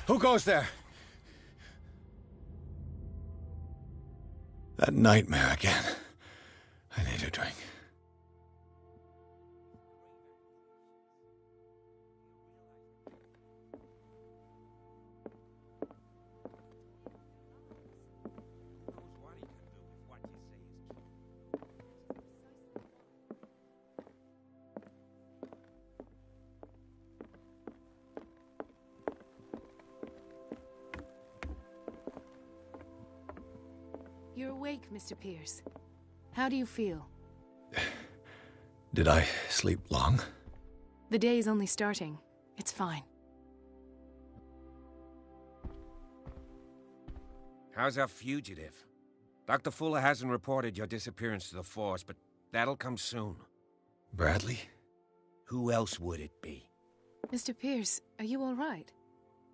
Who goes there? That nightmare again. I need a drink. You're awake, Mr. Pierce. How do you feel? Did I sleep long? The day is only starting. It's fine. How's our fugitive? Dr. Fuller hasn't reported your disappearance to the force, but that'll come soon. Bradley? Who else would it be? Mr. Pierce, are you all right?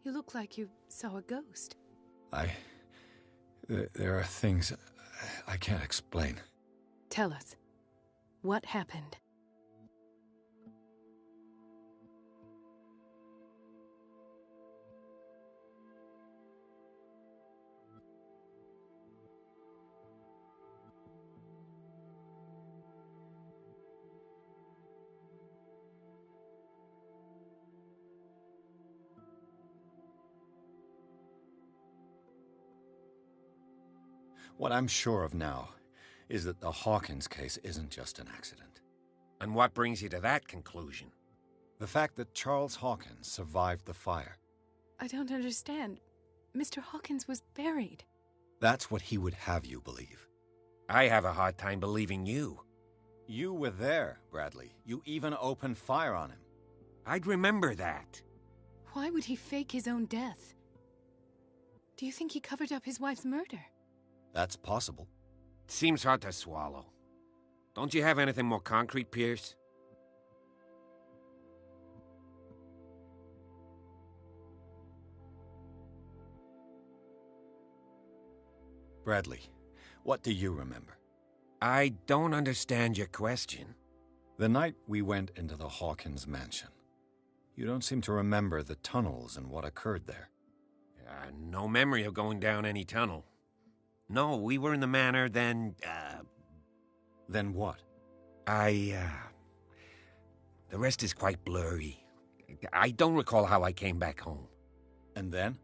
You look like you saw a ghost. There are things I can't explain. Tell us. What happened? What I'm sure of now is that the Hawkins case isn't just an accident. And what brings you to that conclusion? The fact that Charles Hawkins survived the fire. I don't understand. Mr. Hawkins was buried. That's what he would have you believe. I have a hard time believing you. You were there, Bradley. You even opened fire on him. I'd remember that. Why would he fake his own death? Do you think he covered up his wife's murder? That's possible. Seems hard to swallow. Don't you have anything more concrete, Pierce? Bradley, what do you remember? I don't understand your question. The night we went into the Hawkins mansion. You don't seem to remember the tunnels and what occurred there. No memory of going down any tunnel. No, we were in the manor, then, Then what? The rest is quite blurry. I don't recall how I came back home. And then?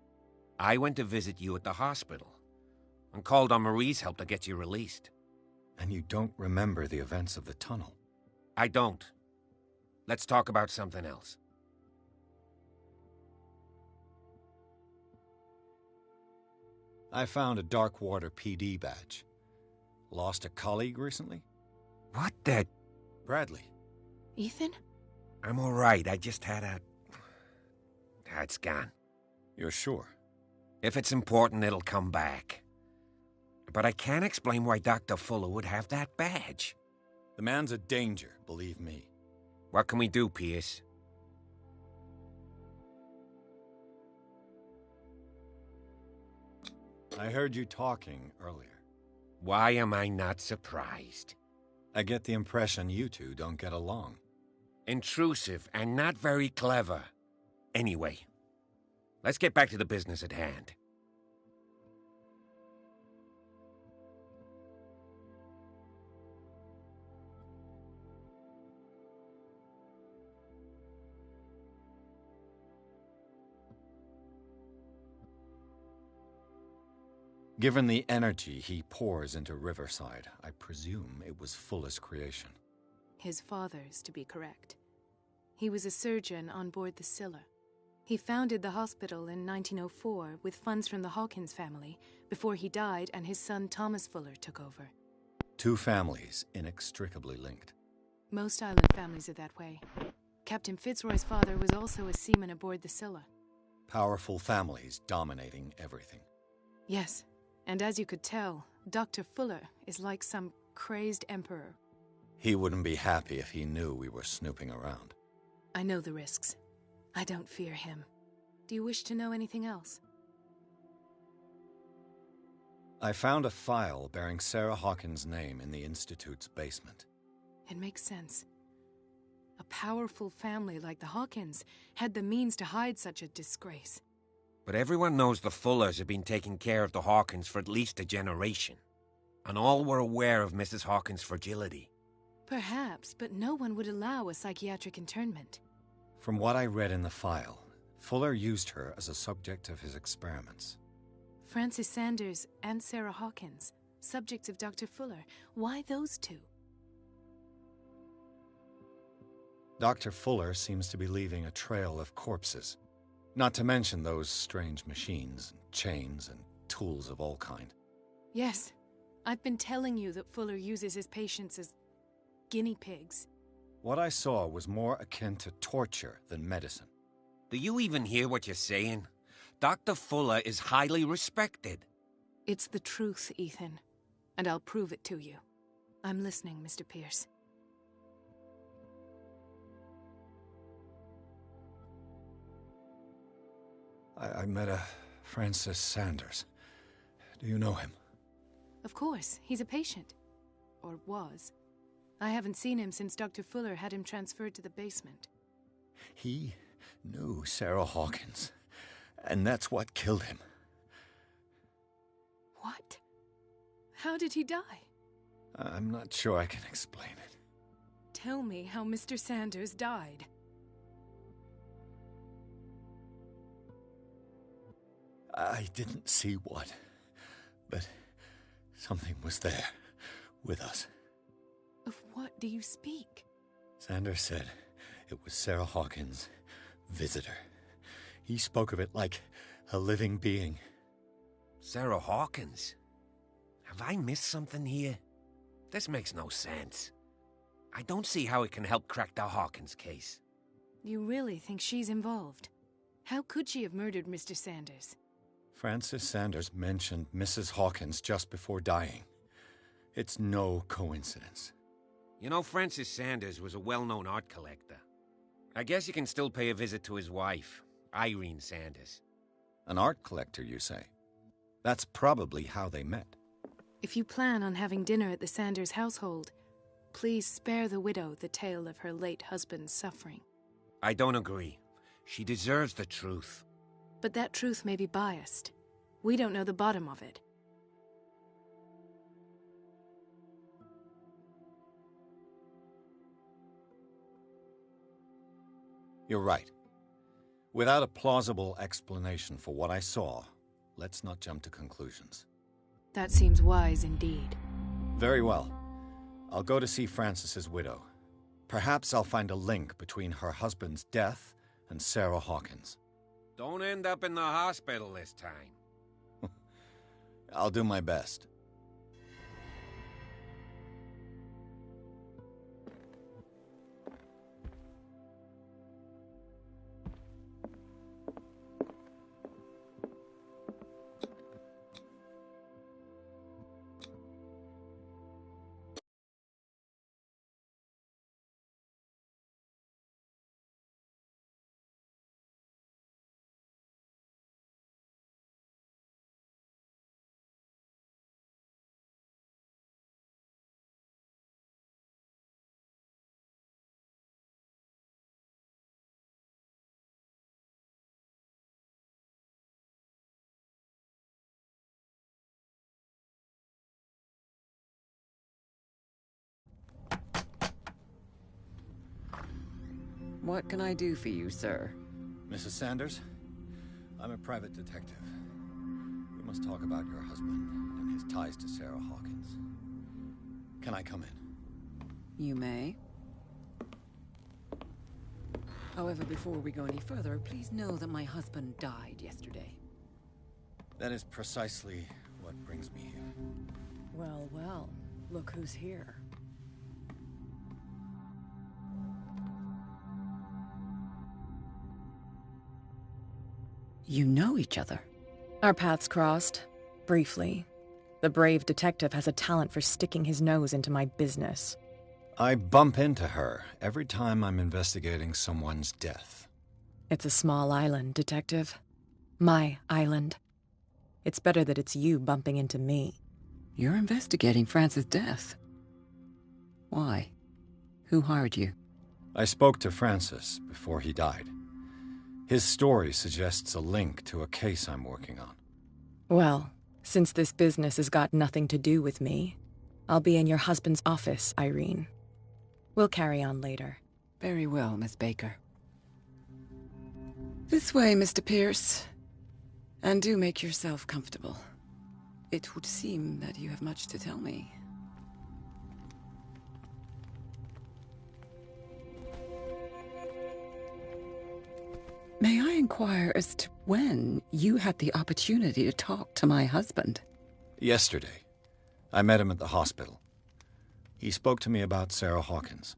I went to visit you at the hospital, and called on Marie's help to get you released. And you don't remember the events of the tunnel? I don't. Let's talk about something else. I found a Darkwater PD badge. Lost a colleague recently? What the... Bradley. Ethan? I'm all right. I just had a... It's gone. You're sure? If it's important, it'll come back. But I can't explain why Dr. Fuller would have that badge. The man's a danger, believe me. What can we do, Pierce? I heard you talking earlier. Why am I not surprised? I get the impression you two don't get along. Intrusive and not very clever. Anyway, let's get back to the business at hand. Given the energy he pours into Riverside, I presume it was Fuller's creation. His father's, to be correct. He was a surgeon on board the Scylla. He founded the hospital in 1904 with funds from the Hawkins family before he died and his son Thomas Fuller took over. Two families inextricably linked. Most island families are that way. Captain Fitzroy's father was also a seaman aboard the Scylla. Powerful families dominating everything. Yes, and as you could tell, Dr. Fuller is like some crazed emperor. He wouldn't be happy if he knew we were snooping around. I know the risks. I don't fear him. Do you wish to know anything else? I found a file bearing Sarah Hawkins' name in the Institute's basement. It makes sense. A powerful family like the Hawkins had the means to hide such a disgrace. But everyone knows the Fullers have been taking care of the Hawkins for at least a generation. And all were aware of Mrs. Hawkins' fragility. Perhaps, but no one would allow a psychiatric internment. From what I read in the file, Fuller used her as a subject of his experiments. Francis Sanders and Sarah Hawkins, subjects of Dr. Fuller. Why those two? Dr. Fuller seems to be leaving a trail of corpses. Not to mention those strange machines, and chains, and tools of all kind. Yes, I've been telling you that Fuller uses his patients as guinea pigs. What I saw was more akin to torture than medicine. Do you even hear what you're saying? Dr. Fuller is highly respected. It's the truth, Ethan. And I'll prove it to you. I'm listening, Mr. Pierce. I met a Francis Sanders. Do you know him? Of course, he's a patient. Or was. I haven't seen him since Dr. Fuller had him transferred to the basement. He knew Sarah Hawkins, and that's what killed him. What? How did he die? I'm not sure I can explain it. Tell me how Mr. Sanders died. I didn't see what, but something was there, with us. Of what do you speak? Sanders said it was Sarah Hawkins' visitor. He spoke of it like a living being. Sarah Hawkins? Have I missed something here? This makes no sense. I don't see how it can help crack the Hawkins case. You really think she's involved? How could she have murdered Mr. Sanders? Francis Sanders mentioned Mrs. Hawkins just before dying. It's no coincidence. You know, Francis Sanders was a well-known art collector. I guess you can still pay a visit to his wife, Irene Sanders. An art collector, you say? That's probably how they met. If you plan on having dinner at the Sanders household, please spare the widow the tale of her late husband's suffering. I don't agree. She deserves the truth. But that truth may be biased. We don't know the bottom of it. You're right. Without a plausible explanation for what I saw, let's not jump to conclusions. That seems wise indeed. Very well. I'll go to see Francis's widow. Perhaps I'll find a link between her husband's death and Sarah Hawkins. Don't end up in the hospital this time. I'll do my best. What can I do for you, sir? Mrs. Sanders, I'm a private detective. We must talk about your husband and his ties to Sarah Hawkins. Can I come in? You may. However, before we go any further, please know that my husband died yesterday. That is precisely what brings me here. Well, well, look who's here. You know each other? Our paths crossed, briefly. The brave detective has a talent for sticking his nose into my business. I bump into her every time I'm investigating someone's death. It's a small island, Detective. My island. It's better that it's you bumping into me. You're investigating Francis' death. Why? Who hired you? I spoke to Francis before he died. His story suggests a link to a case I'm working on. Well, since this business has got nothing to do with me, I'll be in your husband's office, Irene. We'll carry on later. Very well, Miss Baker. This way, Mr. Pierce. And do make yourself comfortable. It would seem that you have much to tell me. May I inquire as to when you had the opportunity to talk to my husband? Yesterday, I met him at the hospital. He spoke to me about Sarah Hawkins.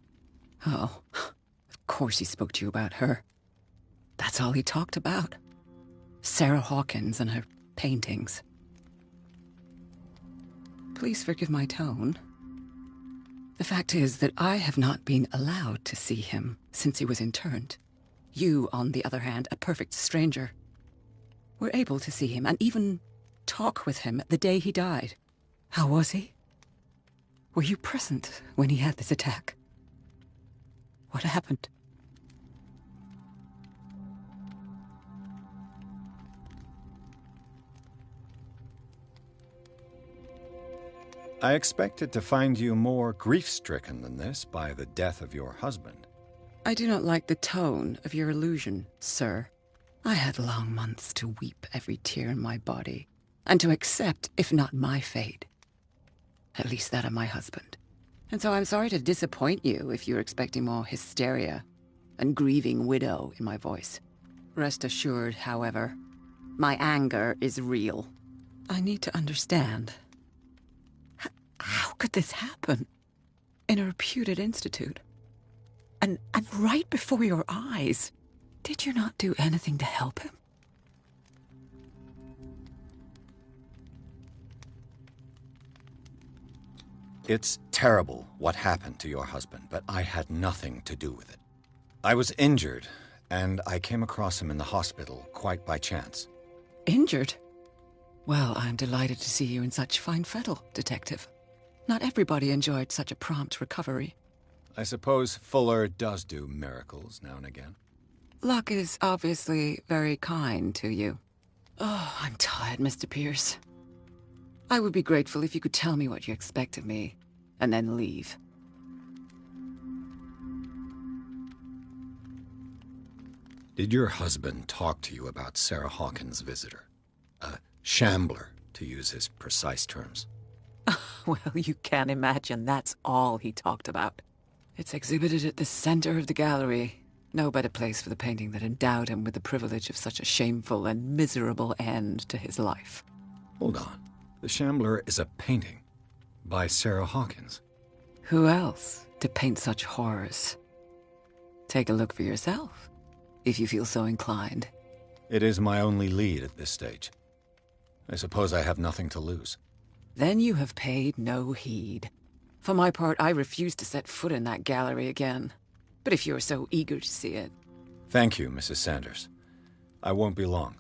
Oh, of course he spoke to you about her. That's all he talked about. Sarah Hawkins and her paintings. Please forgive my tone. The fact is that I have not been allowed to see him since he was interned. You, on the other hand, a perfect stranger, were able to see him and even talk with him the day he died. How was he? Were you present when he had this attack? What happened? I expected to find you more grief-stricken than this by the death of your husband. I do not like the tone of your allusion, sir. I had long months to weep every tear in my body, and to accept, if not my fate, at least that of my husband. And so I'm sorry to disappoint you if you're expecting more hysteria and grieving widow in my voice. Rest assured, however, my anger is real. I need to understand. How could this happen? In a reputed institute? And right before your eyes. Did you not do anything to help him? It's terrible what happened to your husband, but I had nothing to do with it. I was injured, and I came across him in the hospital quite by chance. Injured? Well, I'm delighted to see you in such fine fettle, Detective. Not everybody enjoyed such a prompt recovery. I suppose Fuller does do miracles now and again. Luck is obviously very kind to you. Oh, I'm tired, Mr. Pierce. I would be grateful if you could tell me what you expect of me, and then leave. Did your husband talk to you about Sarah Hawkins' visitor? A shambler, to use his precise terms. Well, you can imagine that's all he talked about. It's exhibited at the center of the gallery. No better place for the painting that endowed him with the privilege of such a shameful and miserable end to his life. Hold on. The Shambler is a painting by Sarah Hawkins. Who else to paint such horrors? Take a look for yourself, if you feel so inclined. It is my only lead at this stage. I suppose I have nothing to lose. Then you have paid no heed. For my part, I refuse to set foot in that gallery again. But if you're so eager to see it... Thank you, Mrs. Sanders. I won't be long.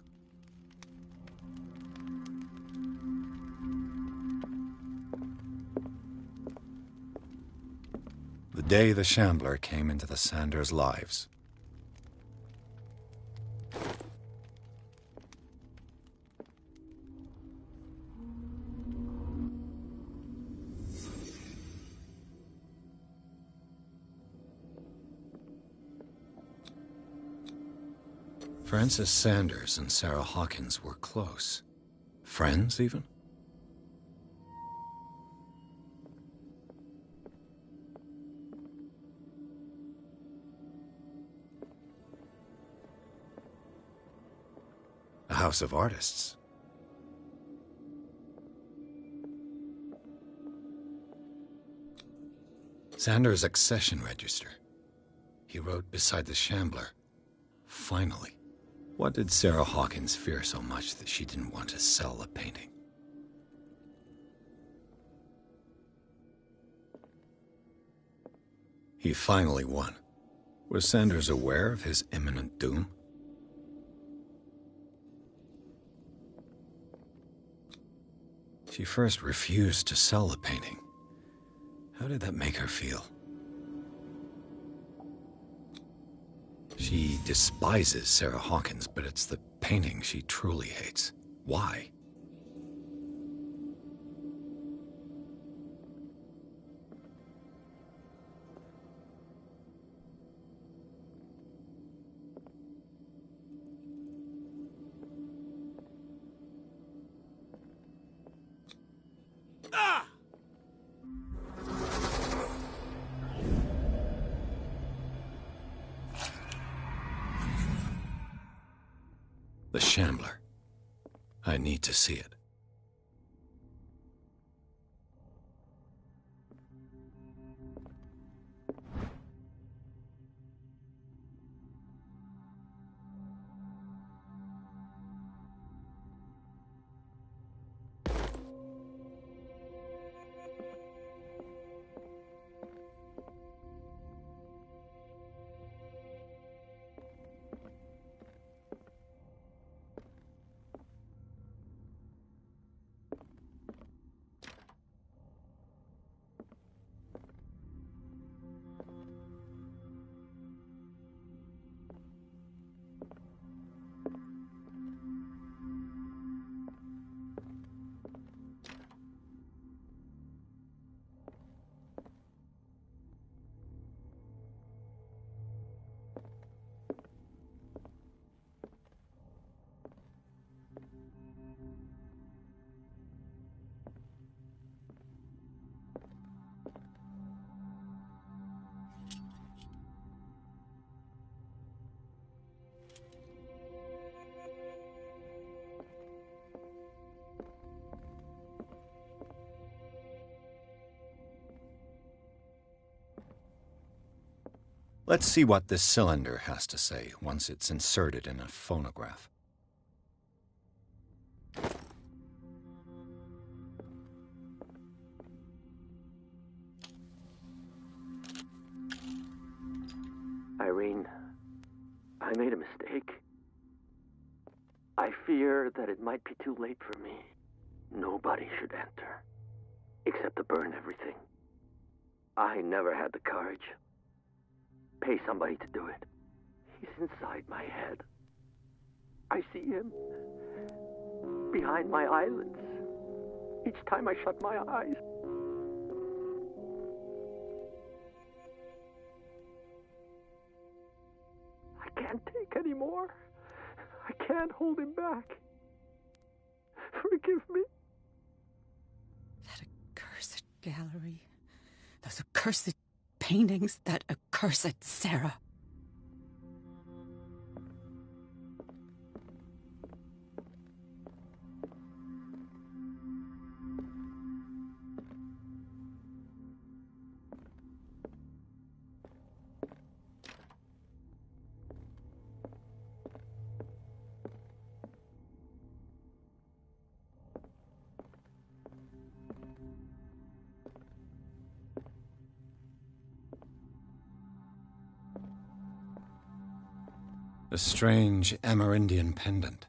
The day the Shambler came into the Sanders' lives. Frances Sanders and Sarah Hawkins were close. Friends, even? A house of artists. Sanders' accession register. He wrote beside the Shambler, "Finally." What did Sarah Hawkins fear so much that she didn't want to sell the painting? He finally won. Was Sanders aware of his imminent doom? She first refused to sell the painting. How did that make her feel? She She despises Sarah Hawkins, but it's the painting she truly hates. Why? The Shambler. I need to see it. Let's see what this cylinder has to say once it's inserted in a phonograph. Irene, I made a mistake. I fear that it might be too late for me. Nobody should enter, except to burn everything. I never had the courage. Pay somebody to do it. He's inside my head. I see him behind my eyelids each time I shut my eyes. I can't take any more. I can't hold him back. Forgive me. That accursed gallery. Those accursed paintings. That accursed Sarah. A strange Amerindian pendant.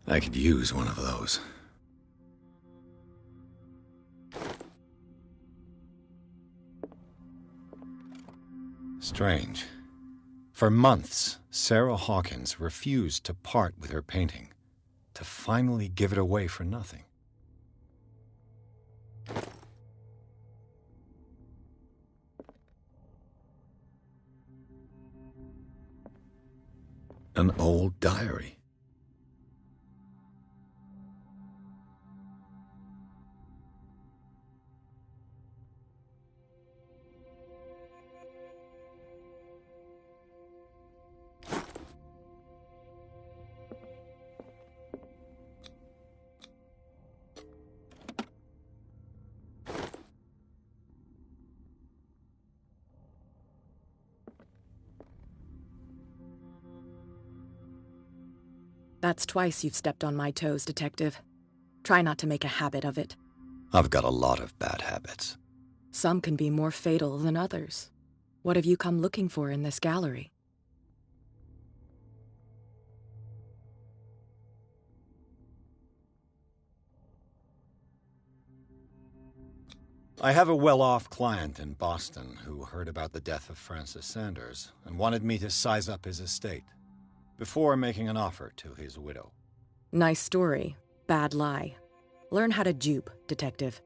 I could use one of those. Strange. For months, Sarah Hawkins refused to part with her painting, to finally give it away for nothing. An old diary. That's twice you've stepped on my toes, Detective. Try not to make a habit of it. I've got a lot of bad habits. Some can be more fatal than others. What have you come looking for in this gallery? I have a well-off client in Boston who heard about the death of Francis Sanders and wanted me to size up his estate before making an offer to his widow. Nice story. Bad lie. Learn how to dupe, Detective.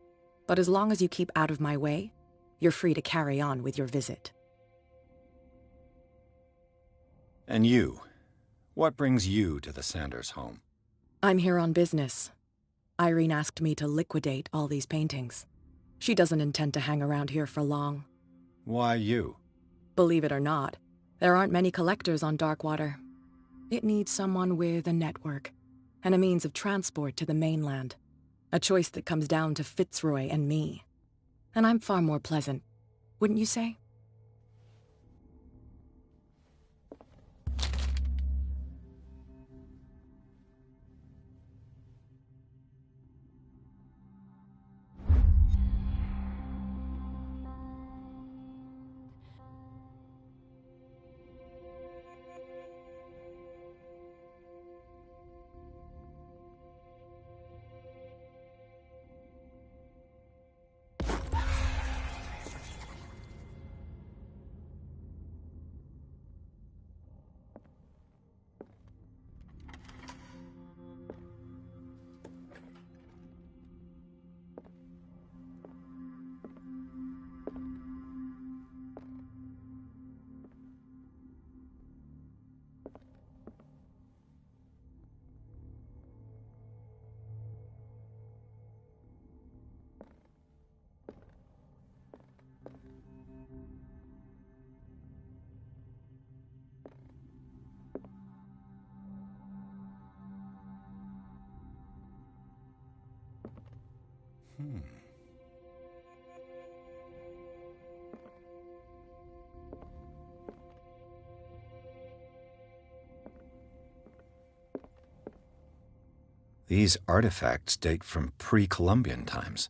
But as long as you keep out of my way, you're free to carry on with your visit. And you? What brings you to the Sanders home? I'm here on business. Irene asked me to liquidate all these paintings. She doesn't intend to hang around here for long. Why you? Believe it or not, there aren't many collectors on Darkwater. It needs someone with a network and a means of transport to the mainland. A choice that comes down to Fitzroy and me. And I'm far more pleasant, wouldn't you say? These artifacts date from pre-Columbian times.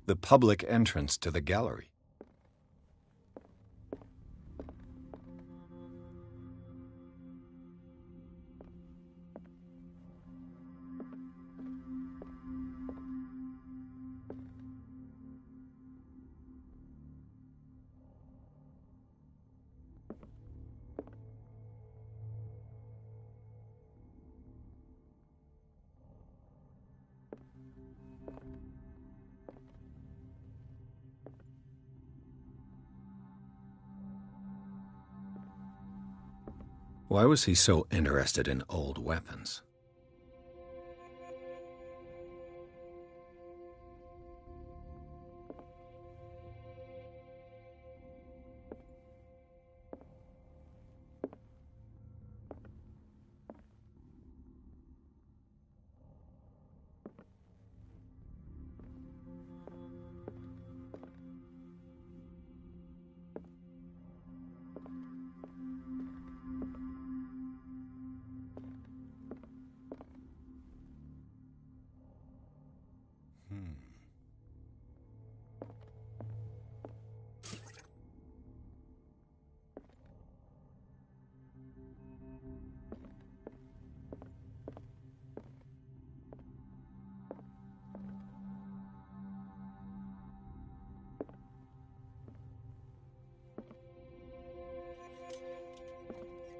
The public entrance to the gallery. Why was he so interested in old weapons?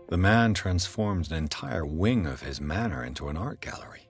The man transformed an entire wing of his manor into an art gallery.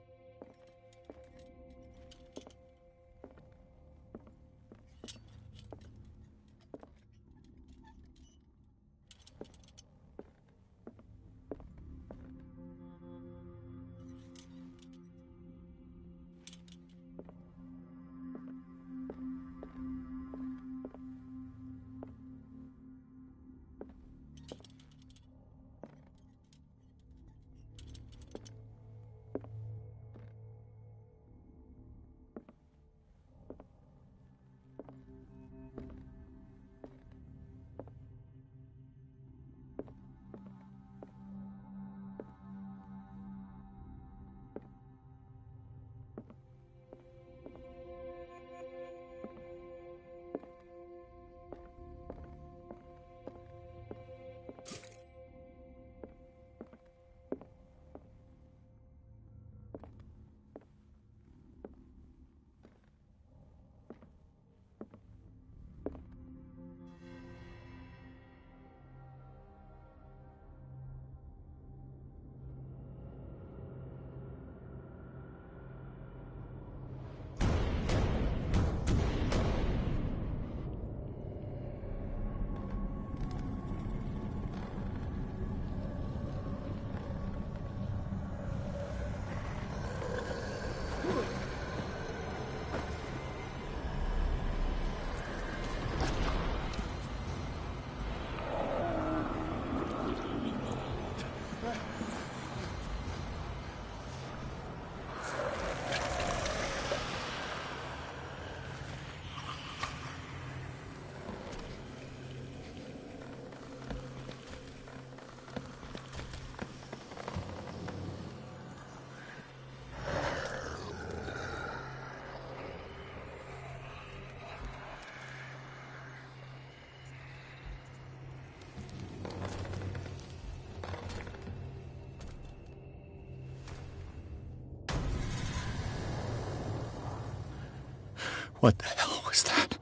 What the hell was that?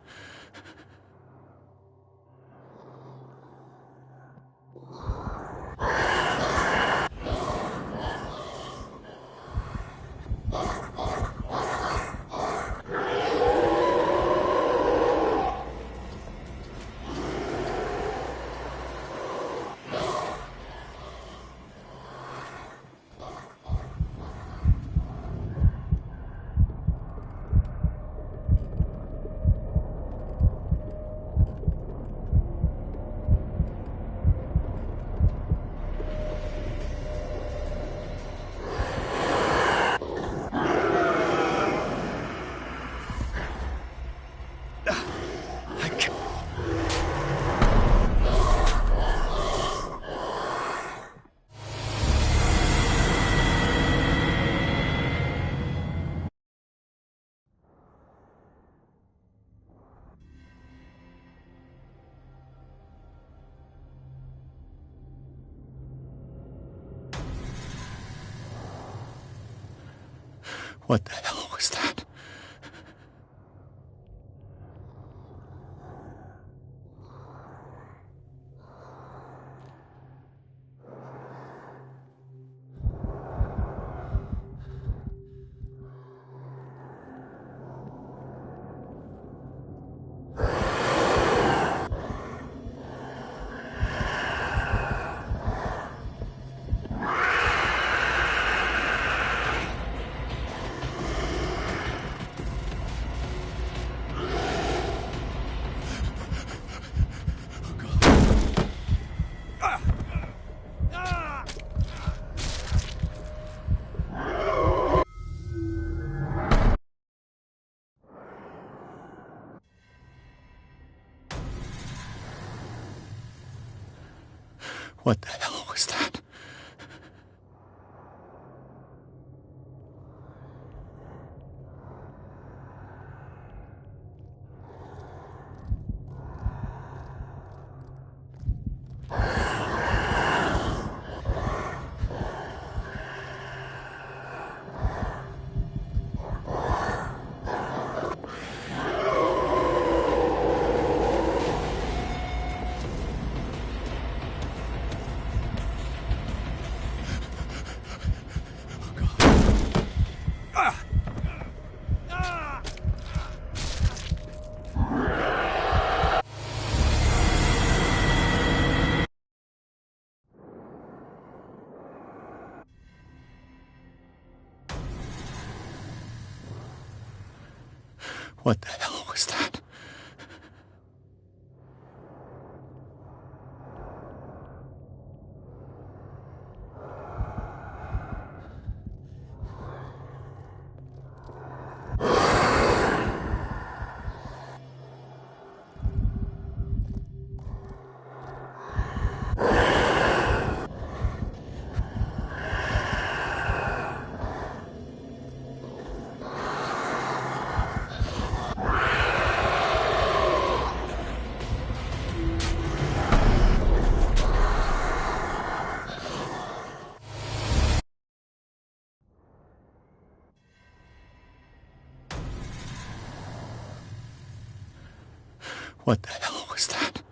What the hell was that? What the hell was that? What the hell was that? What the hell was that?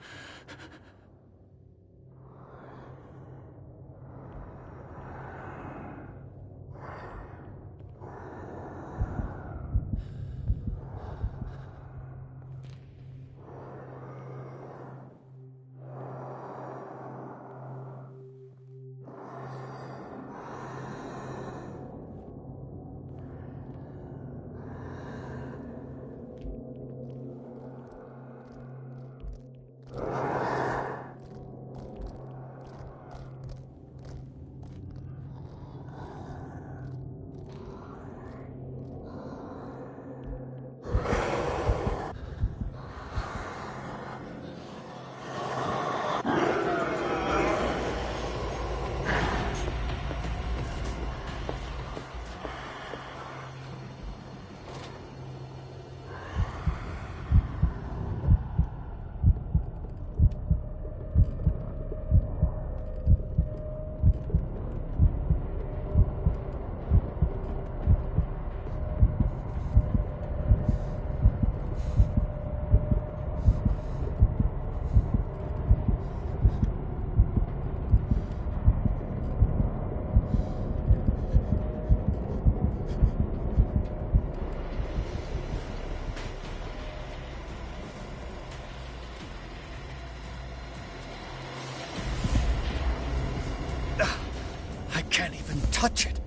can't even touch it.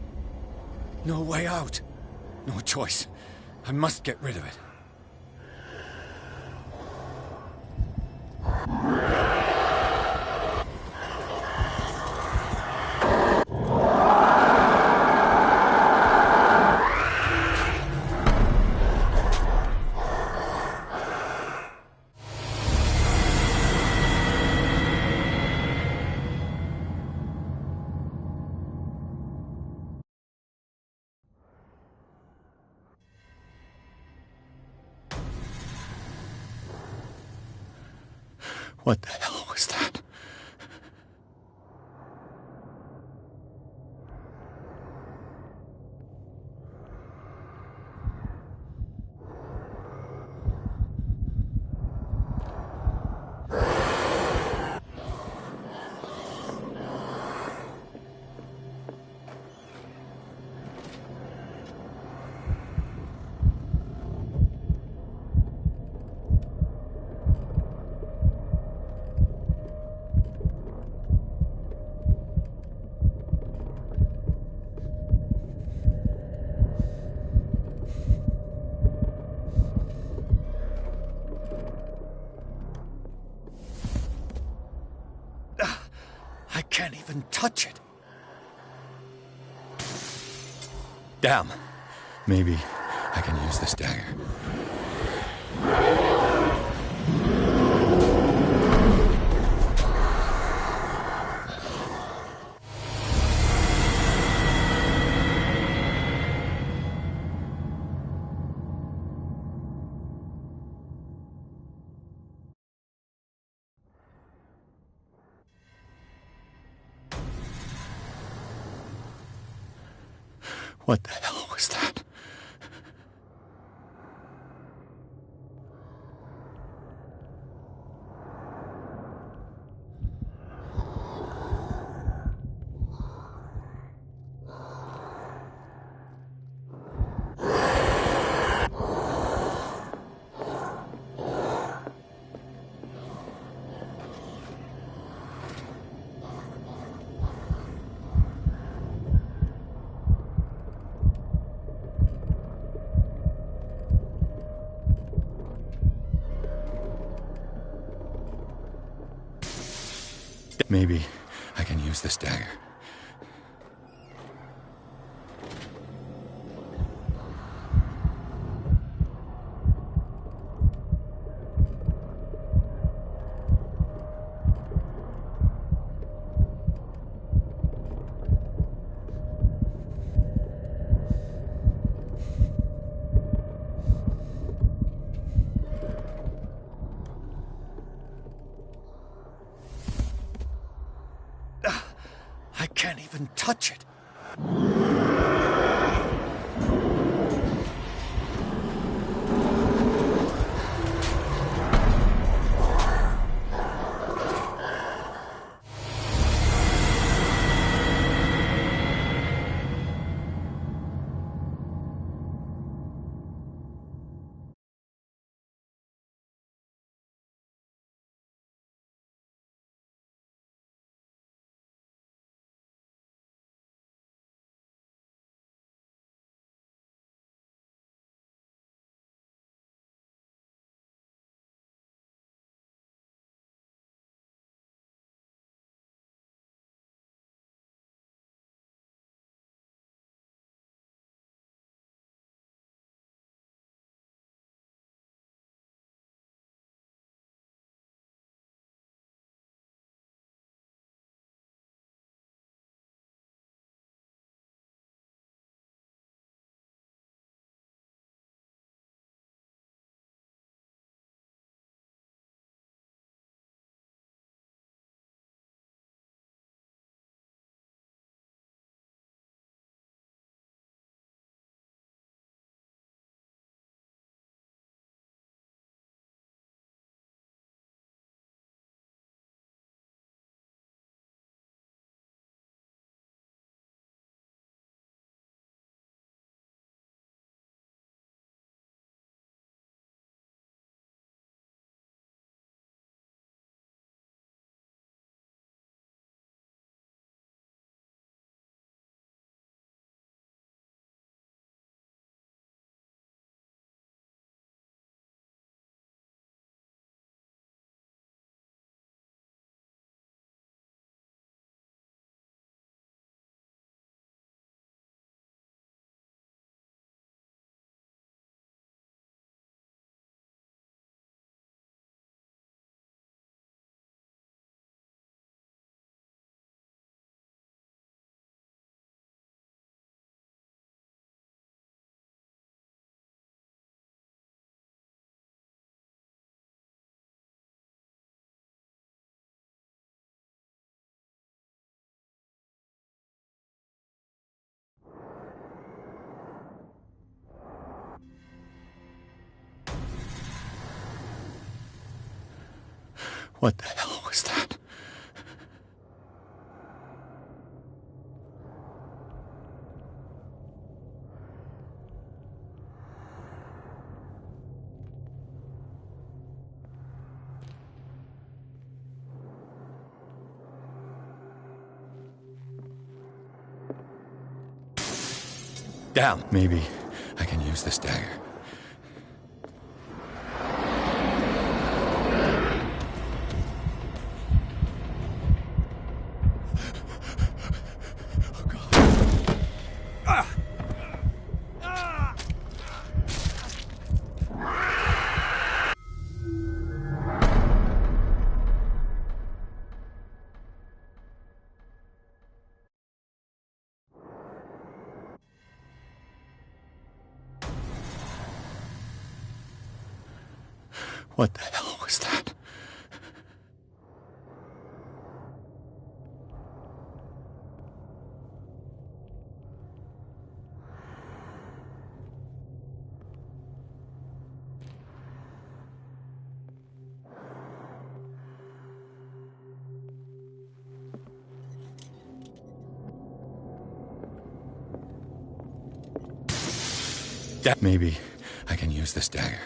No way out. No choice. I must get rid of it. What the hell was that? I can't even touch it. Damn. Maybe I can use this dagger. What the hell was that? Maybe I can use this dagger. I can't even touch it. What the hell was that? Damn, maybe I can use this dagger. What the hell was that? Maybe I can use this dagger.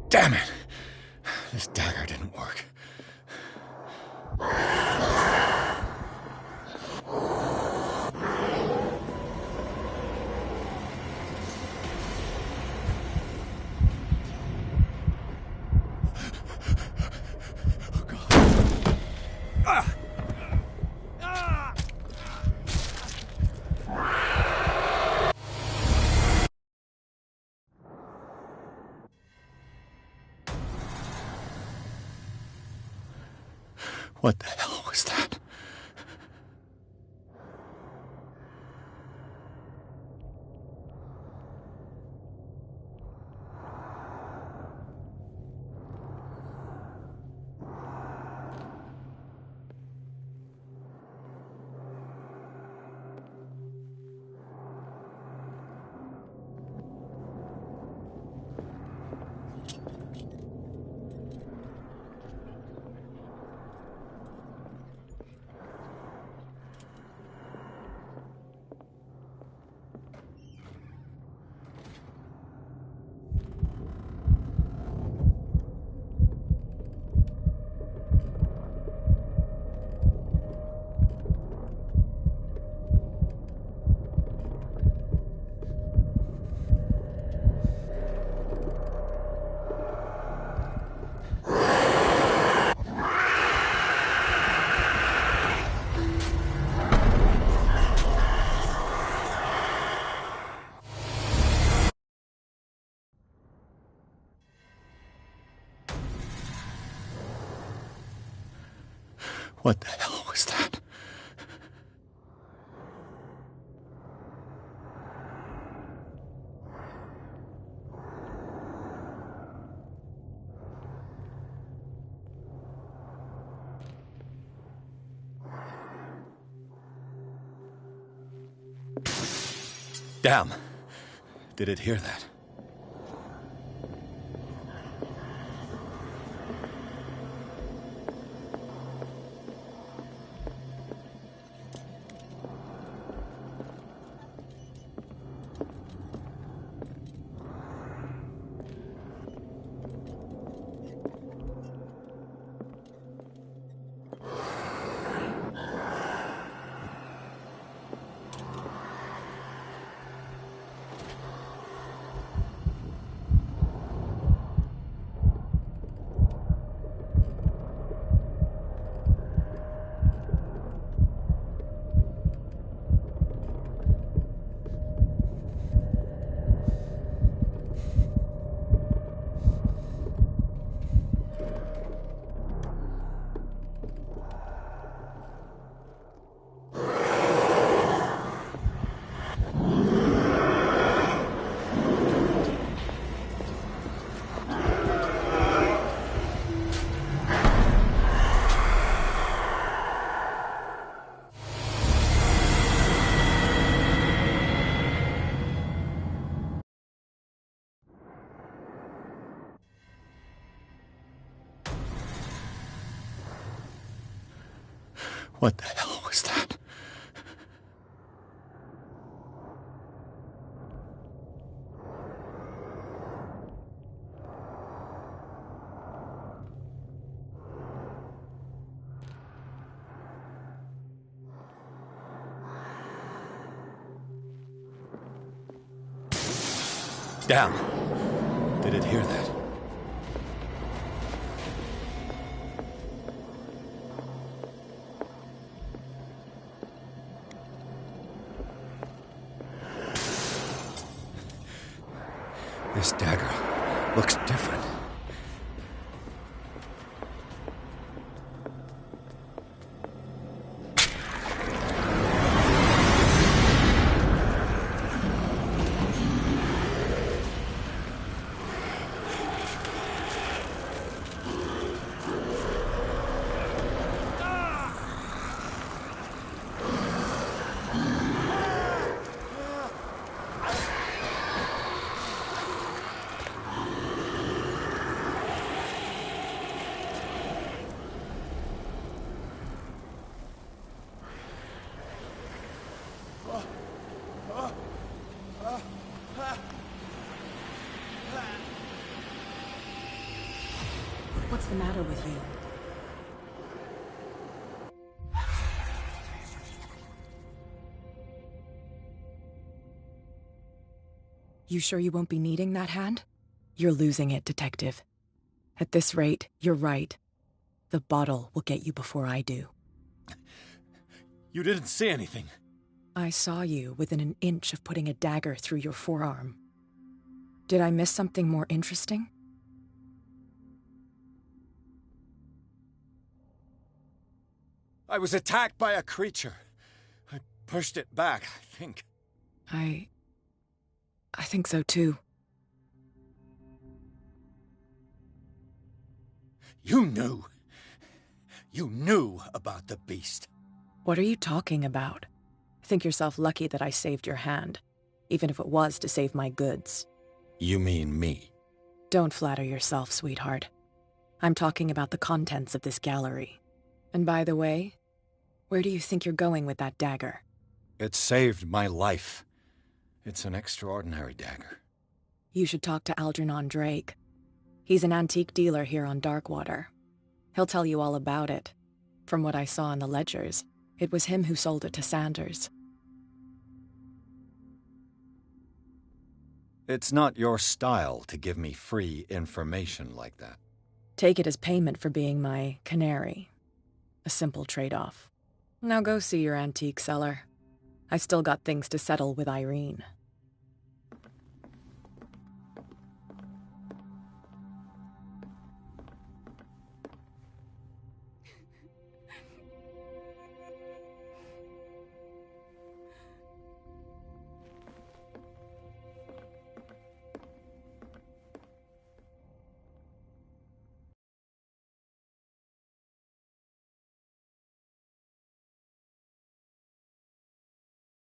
Damn it! This dagger didn't work. What the hell was that? What the hell was that? Damn. Did it hear that? What the hell was that? Damn. Did it hear that? This dagger looks different. What's the matter with you? You sure you won't be needing that hand? You're losing it, Detective. At this rate, you're right. The bottle will get you before I do. You didn't see anything. I saw you within an inch of putting a dagger through your forearm. Did I miss something more interesting? I was attacked by a creature. I pushed it back, I think. I think so too. You knew. You knew about the beast. What are you talking about? Think yourself lucky that I saved your hand, even if it was to save my goods. You mean me? Don't flatter yourself, sweetheart. I'm talking about the contents of this gallery. And by the way, where do you think you're going with that dagger? It saved my life. It's an extraordinary dagger. You should talk to Algernon Drake. He's an antique dealer here on Darkwater. He'll tell you all about it. From what I saw in the ledgers, it was him who sold it to Sanders. It's not your style to give me free information like that. Take it as payment for being my canary. A simple trade-off. Now go see your antique seller. I've still got things to settle with Irene.